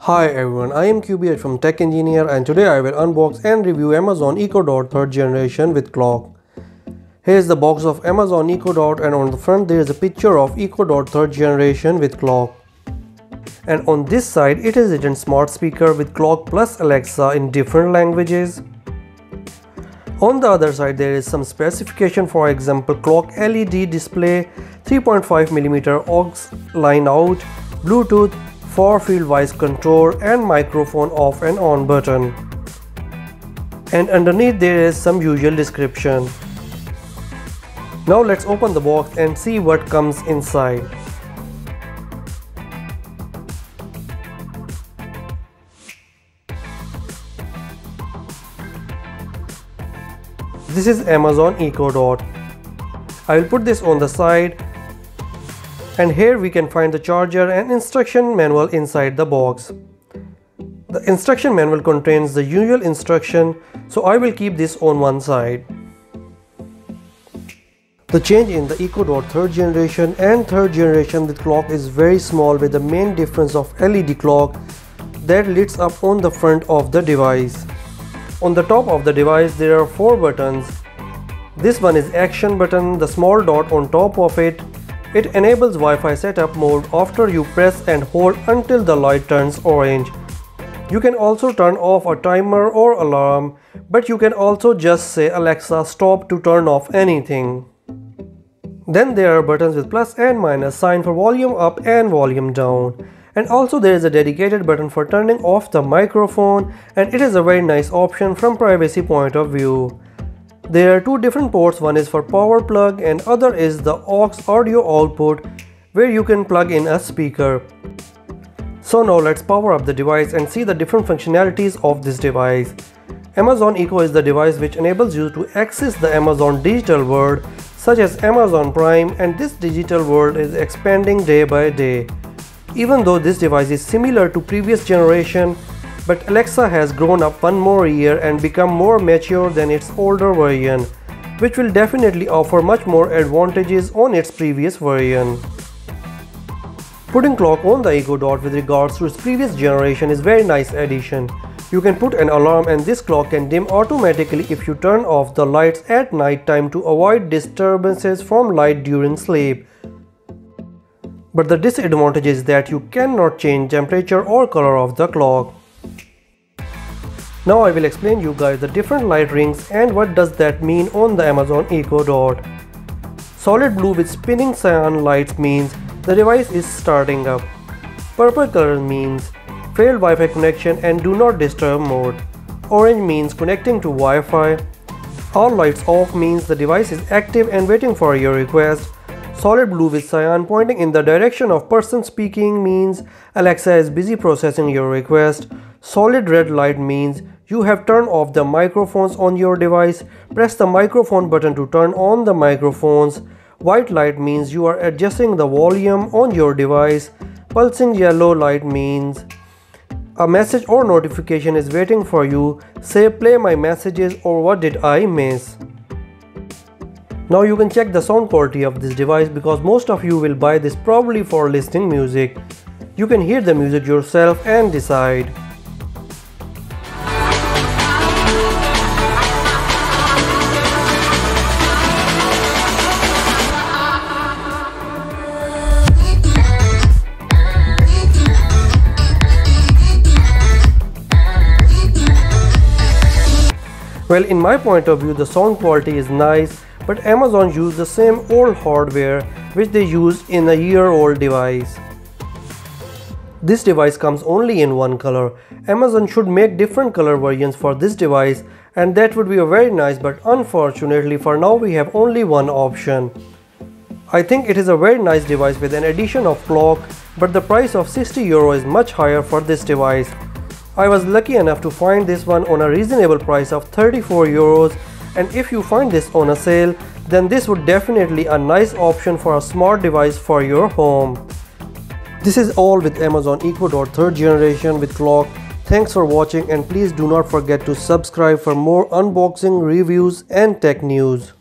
Hi everyone, I am QBH from Tech Engineer and today I will unbox and review Amazon Echo Dot 3rd generation with clock. Here is the box of Amazon Echo Dot and on the front there is a picture of Echo Dot 3rd generation with clock. And on this side it is written smart speaker with clock plus Alexa in different languages. On the other side there is some specification, for example clock LED display, 3.5mm aux line out, Bluetooth, far field voice control and microphone off and on button. And underneath there is some usual description. Now let's open the box and see what comes inside. This is Amazon Echo Dot. I will put this on the side. And here we can find the charger and instruction manual inside the box. The instruction manual contains the usual instruction, so I will keep this on one side. The change in the Echo Dot 3rd generation and 3rd generation with clock is very small, with the main difference of LED clock that lights up on the front of the device. On the top of the device there are 4 buttons. This one is action button, the small dot on top of it. It enables Wi-Fi setup mode after you press and hold until the light turns orange. You can also turn off a timer or alarm, but you can also just say Alexa stop to turn off anything. Then there are buttons with plus and minus sign for volume up and volume down. And also there is a dedicated button for turning off the microphone, and it is a very nice option from privacy point of view. There are 2 different ports, one is for power plug and other is the aux audio output where you can plug in a speaker. So now let's power up the device and see the different functionalities of this device. Amazon Echo is the device which enables you to access the Amazon digital world such as Amazon Prime, and this digital world is expanding day by day. Even though this device is similar to previous generation, but Alexa has grown up one more year and become more mature than its older version, which will definitely offer much more advantages on its previous version. Putting clock on the Echo Dot with regards to its previous generation is very nice addition. You can put an alarm and this clock can dim automatically if you turn off the lights at night time to avoid disturbances from light during sleep. But the disadvantage is that you cannot change temperature or color of the clock. Now I will explain you guys the different light rings and what does that mean on the Amazon Echo Dot. Solid blue with spinning cyan lights means the device is starting up. Purple color means failed Wi-Fi connection and do not disturb mode. Orange means connecting to Wi-Fi. All lights off means the device is active and waiting for your request. Solid blue with cyan pointing in the direction of person speaking means Alexa is busy processing your request. Solid red light means you have turned off the microphones on your device. Press the microphone button to turn on the microphones. White light means you are adjusting the volume on your device. Pulsing yellow light means a message or notification is waiting for you. Say play my messages or what did I miss. Now you can check the sound quality of this device because most of you will buy this probably for listening music. You can hear the music yourself and decide. Well, in my point of view the sound quality is nice, but Amazon used the same old hardware which they used in a year-old device. This device comes only in one color. Amazon should make different color versions for this device and that would be a very nice, but unfortunately for now we have only one option. I think it is a very nice device with an addition of clock, but the price of €60 is much higher for this device. I was lucky enough to find this one on a reasonable price of €34, and if you find this on a sale, then this would definitely a nice option for a smart device for your home. This is all with Amazon Echo Dot 3rd generation with clock. Thanks for watching and please do not forget to subscribe for more unboxing, reviews and tech news.